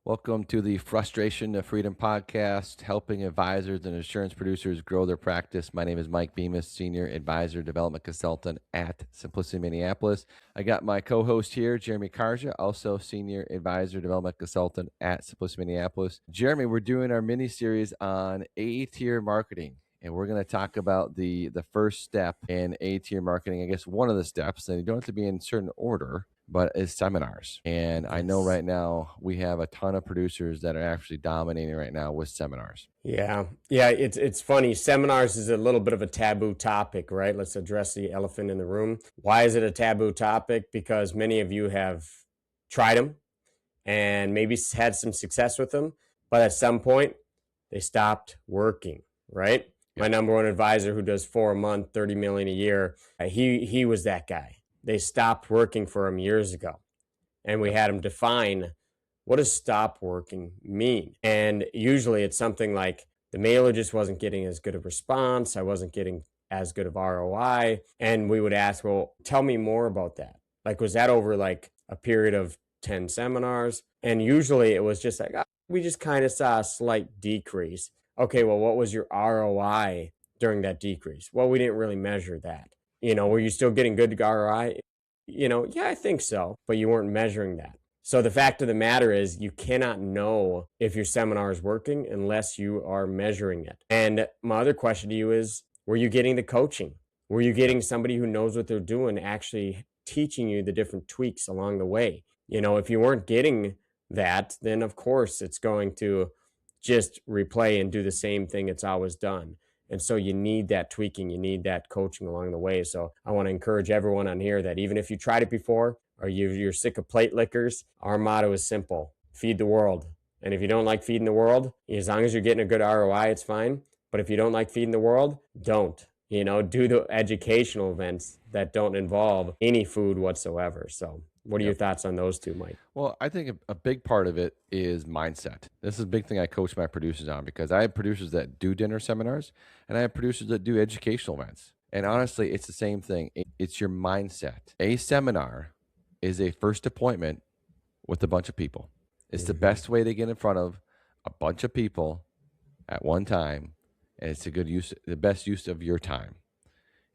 Welcome to the Frustration to Freedom podcast, helping advisors and insurance producers grow their practice. My name is Mike Bemis, Senior Advisor Development Consultant at Simplicity Minneapolis. I got my co-host here, Jeremy Karja, also Senior Advisor Development Consultant at Simplicity Minneapolis. Jeremy, we're doing our mini-series on A-tier marketing. And we're going to talk about the first step in A-tier marketing. I guess one of the steps, and you don't have to be in certain order, but is seminars. And I know right now we have a ton of producers that are actually dominating right now with seminars. Yeah. It's funny. Seminars is a little bit of a taboo topic, right? Let's address the elephant in the room. Why is it a taboo topic? Because many of you have tried them and maybe had some success with them, but at some point they stopped working, right? My number one advisor who does 4 a month, 30 million a year, he was that guy. They stopped working for him years ago. And we had him define, what does stop working mean? And usually it's something like the mailer just wasn't getting as good of response. I wasn't getting as good of ROI. And we would ask, well, tell me more about that. Like, was that over like a period of 10 seminars? And usually it was just like, we just kind of saw a slight decrease. Okay, well, what was your ROI during that decrease? Well, we didn't really measure that. Were you still getting good ROI? Yeah, I think so, but you weren't measuring that. So the fact of the matter is you cannot know if your seminar is working unless you are measuring it. And my other question to you is, were you getting the coaching? Were you getting somebody who knows what they're doing actually teaching you the different tweaks along the way? If you weren't getting that, then of course it's going to just replay and do the same thing it's always done. And so you need that tweaking, you need that coaching along the way. So I want to encourage everyone on here that even if you tried it before or you're sick of plate lickers, our motto is simple: feed the world. And if you don't like feeding the world, as long as you're getting a good ROI, it's fine. But if you don't like feeding the world, don't. Do the educational events that don't involve any food whatsoever. So what are your thoughts on those two, Mike? Well, I think a big part of it is mindset. This is a big thing I coach my producers on, because I have producers that do dinner seminars and I have producers that do educational events. And honestly, it's the same thing. It's your mindset. A seminar is a first appointment with a bunch of people. It's the best way to get in front of a bunch of people at one time. And it's the best use of your time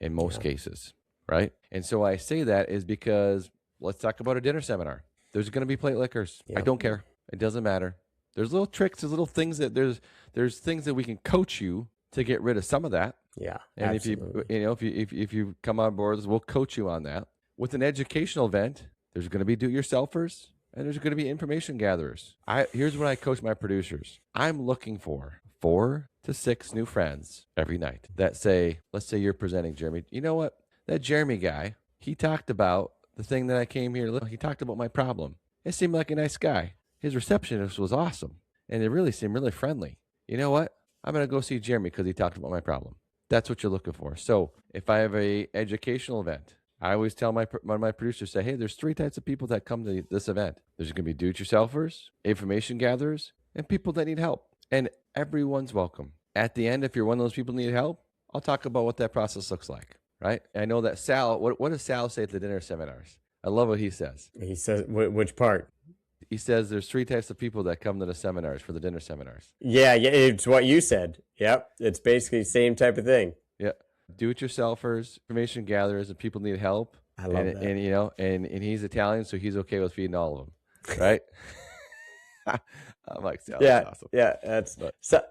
in most cases, right? And so I say that is because let's talk about a dinner seminar. There's going to be plate lickers. I don't care. It doesn't matter. There's little tricks, there's little things that there's things that we can coach you to get rid of some of that. Yeah. And absolutely. if you come on board, we'll coach you on that. With an educational event, there's going to be do-it-yourselfers and there's going to be information gatherers. Here's what I coach my producers. I'm looking for 4 to 6 new friends every night that say, let's say you're presenting, Jeremy. You know what? That Jeremy guy, he talked about the thing that I came here to look. He talked about my problem. It seemed like a nice guy. His receptionist was awesome. And it really seemed really friendly. You know what? I'm going to go see Jeremy because he talked about my problem. That's what you're looking for. So if I have a educational event, I always tell one of my producers, say, hey, there's 3 types of people that come to this event. There's going to be do-it-yourselfers, information gatherers, and people that need help. And everyone's welcome. At the end, if you're one of those people who need help, I'll talk about what that process looks like. Right? I know that Sal, what does Sal say at the dinner seminars? I love what he says. He says, which part? He says there's 3 types of people that come to the seminars, for the dinner seminars. Yeah, it's what you said. Yep. It's basically the same type of thing. Yeah. Do-it-yourselfers, information gatherers, and people need help. I love that. And and he's Italian, so he's okay with feeding all of them. Right? I'm like, Sal, that's awesome. Yeah, so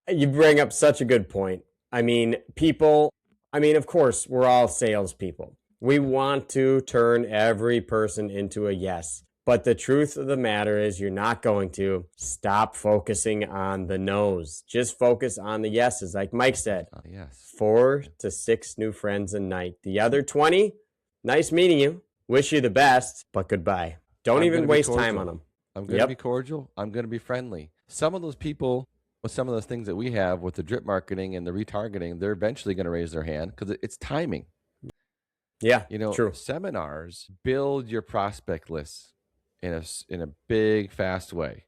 you bring up such a good point. Of course, we're all salespeople. We want to turn every person into a yes. But the truth of the matter is you're not going to. Stop focusing on the no's. Just focus on the yeses. Like Mike said, yes. 4 to 6 new friends a night. The other 20, nice meeting you. Wish you the best, but goodbye. Don't even waste time on them. I'm going to be cordial. I'm going to be friendly. Some of those people, with some of those things that we have with the drip marketing and the retargeting, they're eventually going to raise their hand because it's timing. Yeah, true. Seminars build your prospect list in a big, fast way,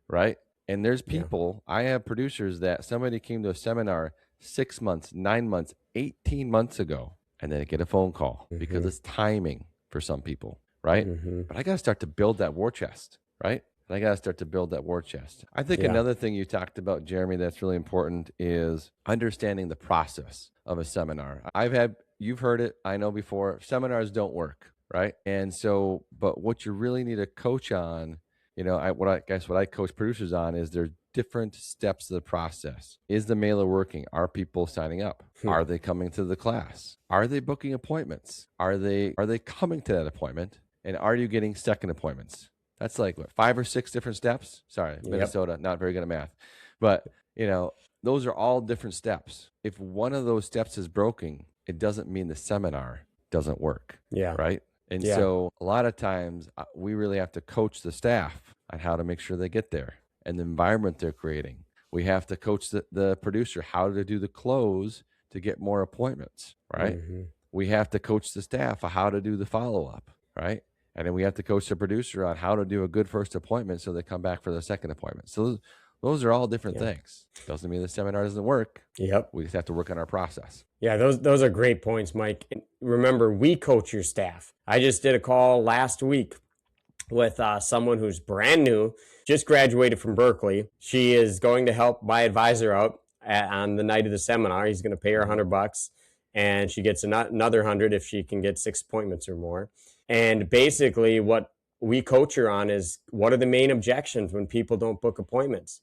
right? And there's people, I have producers that somebody came to a seminar 6 months, 9 months, 18 months ago, and then they get a phone call because it's timing for some people, right? But I got to start to build that war chest, right? And and I got to start to build that war chest. I think Yeah. another thing you talked about, Jeremy, that's really important is understanding the process of a seminar. You've heard it, I know before, seminars don't work, right? And so, but what you really need a coach on, what I coach producers on is there's different steps of the process. Is the mailer working? Are people signing up? Are they coming to the class? Are they booking appointments? Are they coming to that appointment? And are you getting second appointments? That's like what, 5 or 6 different steps? Sorry, Minnesota, not very good at math. But, those are all different steps. If one of those steps is broken, it doesn't mean the seminar doesn't work. Yeah. Right. And so a lot of times we really have to coach the staff on how to make sure they get there and the environment they're creating. We have to coach the producer how to do the close to get more appointments. Right. Mm-hmm. We have to coach the staff on how to do the follow-up. Right. And then we have to coach the producer on how to do a good first appointment so they come back for the second appointment. So those are all different things. Doesn't mean the seminar doesn't work. Yep. We just have to work on our process. Yeah, those are great points, Mike. And remember, we coach your staff. I just did a call last week with someone who's brand new, just graduated from Berkeley. She is going to help my advisor out on the night of the seminar. He's going to pay her $100, and she gets another 100 if she can get 6 appointments or more. And basically what we coach her on is, what are the main objections when people don't book appointments,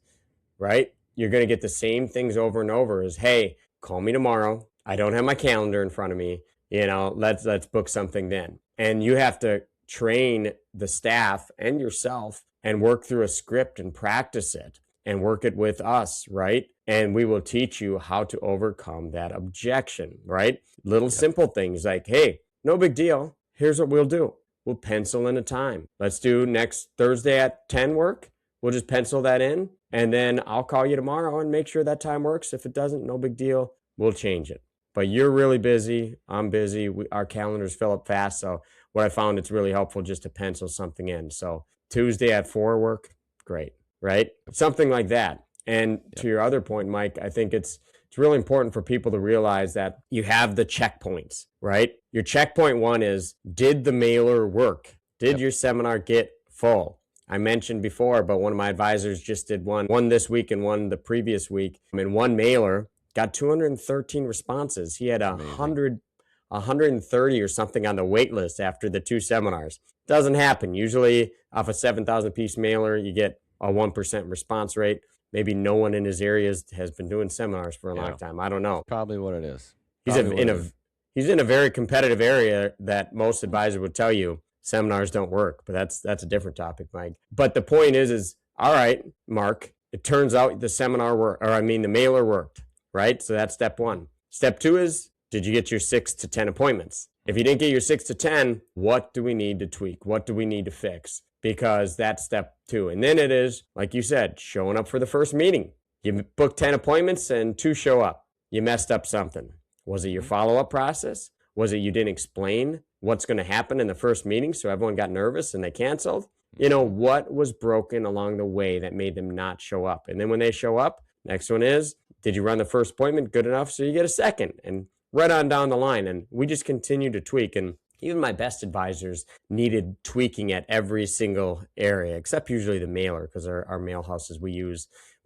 right? You're going to get the same things over and over as, hey, call me tomorrow. I don't have my calendar in front of me. Let's book something then. And you have to train the staff and yourself and work through a script and practice it and work it with us, right? And we will teach you how to overcome that objection, right? Little simple things like, hey, no big deal. Here's what we'll do. We'll pencil in a time. Let's do next Thursday at 10 work. We'll just pencil that in. And then I'll call you tomorrow and make sure that time works. If it doesn't, no big deal. We'll change it. But you're really busy. I'm busy. Our calendars fill up fast. So what I found, it's really helpful just to pencil something in. So Tuesday at 4 work, great, right? Something like that. And to your other point, Mike, I think it's really important for people to realize that you have the checkpoints, right? Your checkpoint 1 is, did the mailer work? Did your seminar get full? I mentioned before, but one of my advisors just did one this week and one the previous week. And one mailer got 213 responses. He had 130 or something on the wait list after the 2 seminars. Doesn't happen. Usually off a 7,000 piece mailer, you get a 1% response rate. Maybe no one in his area has been doing seminars for a long time. I don't know. Probably what it is. He's in a very competitive area that most advisors would tell you seminars don't work, but that's a different topic, Mike. But the point is all right, Mark, it turns out the mailer worked, right? So that's step 1. Step 2 is, did you get your 6 to 10 appointments? If you didn't get your 6 to 10, what do we need to tweak? What do we need to fix? Because that's step 2. And then it is, like you said, showing up for the first meeting. You booked 10 appointments and 2 show up. You messed up something. Was it your follow-up process? Was it you didn't explain what's going to happen in the first meeting, so everyone got nervous and they canceled? What was broken along the way that made them not show up? And then when they show up, next one is, did you run the first appointment good enough so you get a second? And right on down the line. And we just continue to tweak. And even my best advisors needed tweaking at every single area, except usually the mailer, because our mail houses we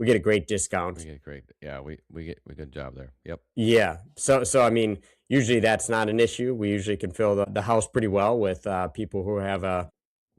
get a great discount. We get great. Yeah, we get a good job there. Yep. Yeah. So I mean, usually that's not an issue. We usually can fill the house pretty well with people who have a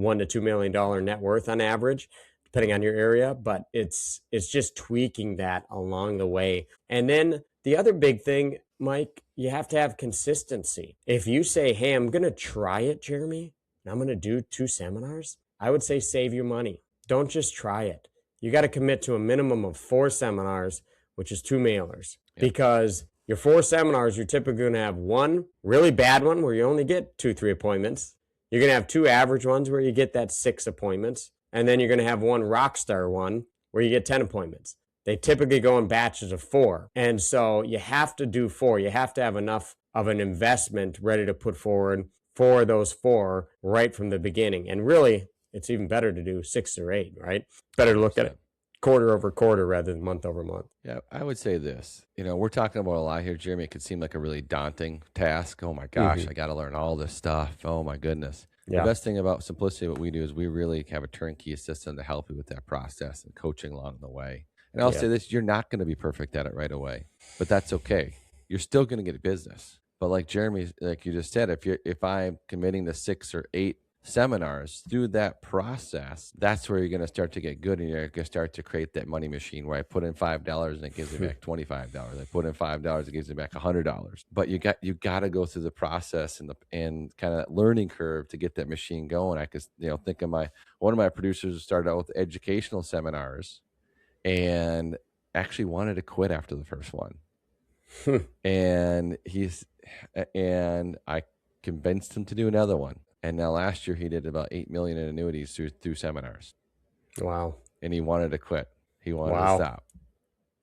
$1 to $2 million net worth on average, depending on your area. But it's just tweaking that along the way. And then the other big thing, Mike, you have to have consistency. If you say, hey, I'm going to try it, Jeremy, and I'm going to do 2 seminars, I would say save your money. Don't just try it. You got to commit to a minimum of 4 seminars, which is 2 mailers, because your 4 seminars, you're typically going to have one really bad one where you only get 2-3 appointments. You're going to have 2 average ones where you get that 6 appointments. And then you're going to have one rock star one where you get 10 appointments. They typically go in batches of 4. And so you have to do 4. You have to have enough of an investment ready to put forward for those 4 right from the beginning. And really, it's even better to do 6 or 8, right? Better to look at it quarter over quarter rather than month over month. Yeah, I would say this. We're talking about a lot here, Jeremy. It could seem like a really daunting task. Oh my gosh, I got to learn all this stuff. Oh my goodness. The best thing about Simplicity, what we do is we really have a turnkey system to help you with that process and coaching along the way. And I'll say this, you're not going to be perfect at it right away, but that's okay. You're still going to get business. But like Jeremy, like you just said, if I'm committing to 6 or 8 seminars through that process, that's where you're going to start to get good, and you're going to start to create that money machine where I put in $5 and it gives me back $25. I put in $5, it gives me back $100. But you got to go through the process and kind of that learning curve to get that machine going. I could think of one of my producers who started out with educational seminars and actually wanted to quit after the first one. And I convinced him to do another one. And now last year he did about 8 million in annuities through seminars. Wow. And he wanted to quit. He wanted to stop.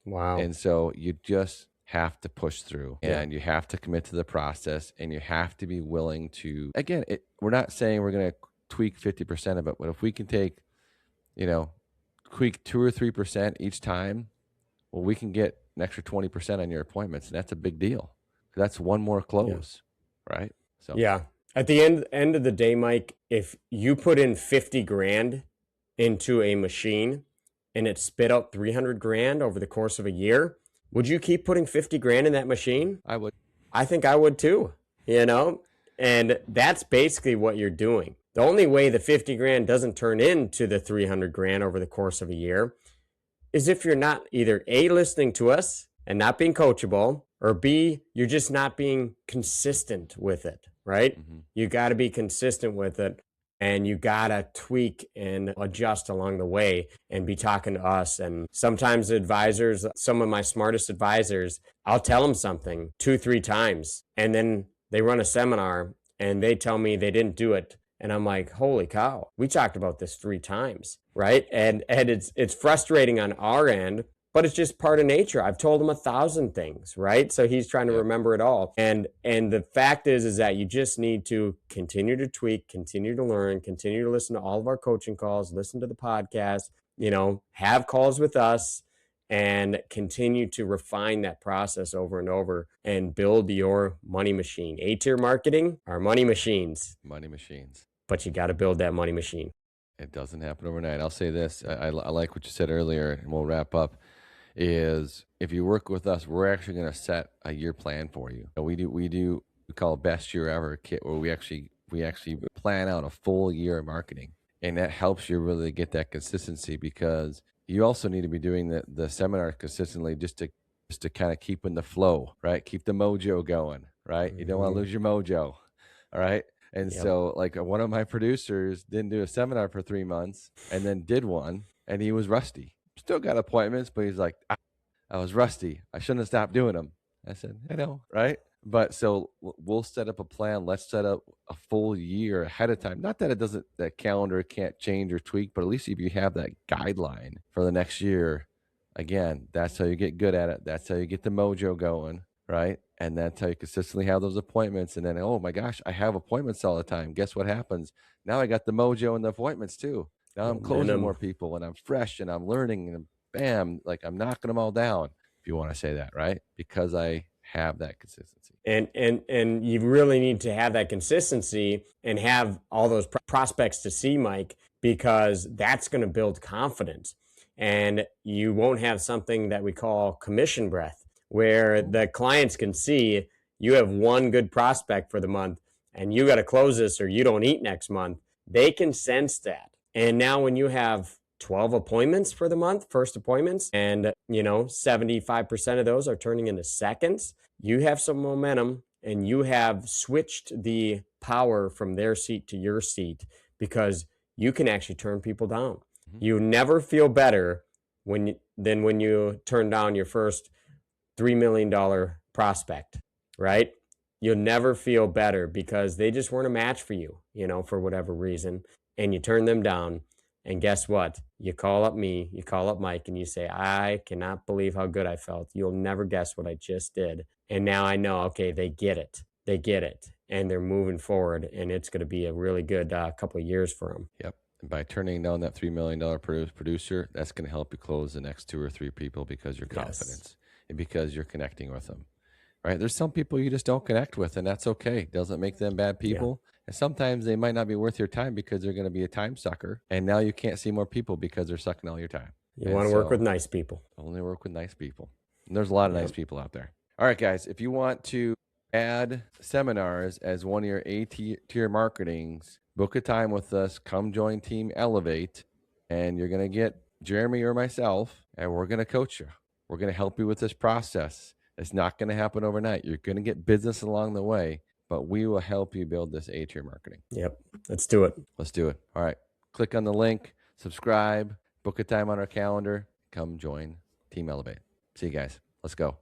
Wow. And so you just have to push through, and you have to commit to the process, and you have to be willing to, again, we're not saying we're going to tweak 50% of it, but if we can take, tweak 2 or 3% each time, well, we can get an extra 20% on your appointments. And that's a big deal. That's one more close, right? So at the end of the day, Mike, if you put in 50 grand into a machine and it spit out 300 grand over the course of a year, would you keep putting 50 grand in that machine? I would. I think I would too, and that's basically what you're doing. The only way the 50 grand doesn't turn into the 300 grand over the course of a year is if you're not either A, listening to us and not being coachable, or B, you're just not being consistent with it, right? Mm-hmm. You got to be consistent with it, and you got to tweak and adjust along the way and be talking to us. And sometimes advisors, some of my smartest advisors, I'll tell them something 2-3 times, and then they run a seminar and they tell me they didn't do it. And I'm like, holy cow, we talked about this 3 times, right? And it's frustrating on our end, but it's just part of nature. I've told him 1,000 things, right? So he's trying to remember it all. And the fact is that you just need to continue to tweak, continue to learn, continue to listen to all of our coaching calls, listen to the podcast, have calls with us, and continue to refine that process over and over and build your money machine. A-tier marketing are money machines. Money machines. But you got to build that money machine. It doesn't happen overnight. I'll say this. I like what you said earlier, and we'll wrap up, is if you work with us, we're actually going to set a year plan for you. We call it Best Year Ever kit, where we actually plan out a full year of marketing. And that helps you really get that consistency, because you also need to be doing the seminar consistently just to kind of keep in the flow, right? Keep the mojo going, right? Mm-hmm. You don't want to lose your mojo. All right. And so like one of my producers didn't do a seminar for 3 months and then did one, and he was rusty. Still got appointments, but he's like, I was rusty. I shouldn't have stopped doing them. I said, I know, right? But so we'll set up a plan. Let's set up a full year ahead of time. Not that that calendar can't change or tweak, but at least if you have that guideline for the next year, again, that's how you get good at it. That's how you get the mojo going, right? And that's how you consistently have those appointments. And then, oh my gosh, I have appointments all the time. Guess what happens? Now I got the mojo and the appointments too. Now I'm closing more people, and I'm fresh, and I'm learning, and bam, like I'm knocking them all down, if you want to say that, right? Because I have that consistency. And you really need to have that consistency and have all those prospects to see, Mike, because that's going to build confidence. And you won't have something that we call commission breath, where the clients can see you have one good prospect for the month and you got to close this or you don't eat next month. They can sense that. And now when you have 12 appointments for the month, first appointments, and 75% of those are turning into seconds, you have some momentum, and you have switched the power from their seat to your seat, because you can actually turn people down. Mm-hmm. You never feel better than when you turn down your first $3 million prospect, right? You'll never feel better because they just weren't a match for you, for whatever reason, and you turn them down. And guess what? You call up me, you call up Mike, and you say, I cannot believe how good I felt. You'll never guess what I just did. And now I know, okay, they get it. They get it. And they're moving forward. And it's going to be a really good couple of years for them. Yep. And by turning down that $3 million producer, that's going to help you close the next 2 or 3 people, because you're confident and because you're connecting with them. Right? There's some people you just don't connect with, and that's okay. Doesn't make them bad people. And sometimes they might not be worth your time because they're going to be a time sucker. And now you can't see more people because they're sucking all your time. You want to work with nice people. Only work with nice people. And there's a lot of nice people out there. All right, guys, if you want to add seminars as one of your A-tier marketings, book a time with us. Come join Team Elevate, and you're going to get Jeremy or myself, and we're going to coach you. We're going to help you with this process. It's not going to happen overnight. You're going to get business along the way, but we will help you build this A-tier marketing. Yep. Let's do it. Let's do it. All right. Click on the link, subscribe, book a time on our calendar. Come join Team Elevate. See you guys. Let's go.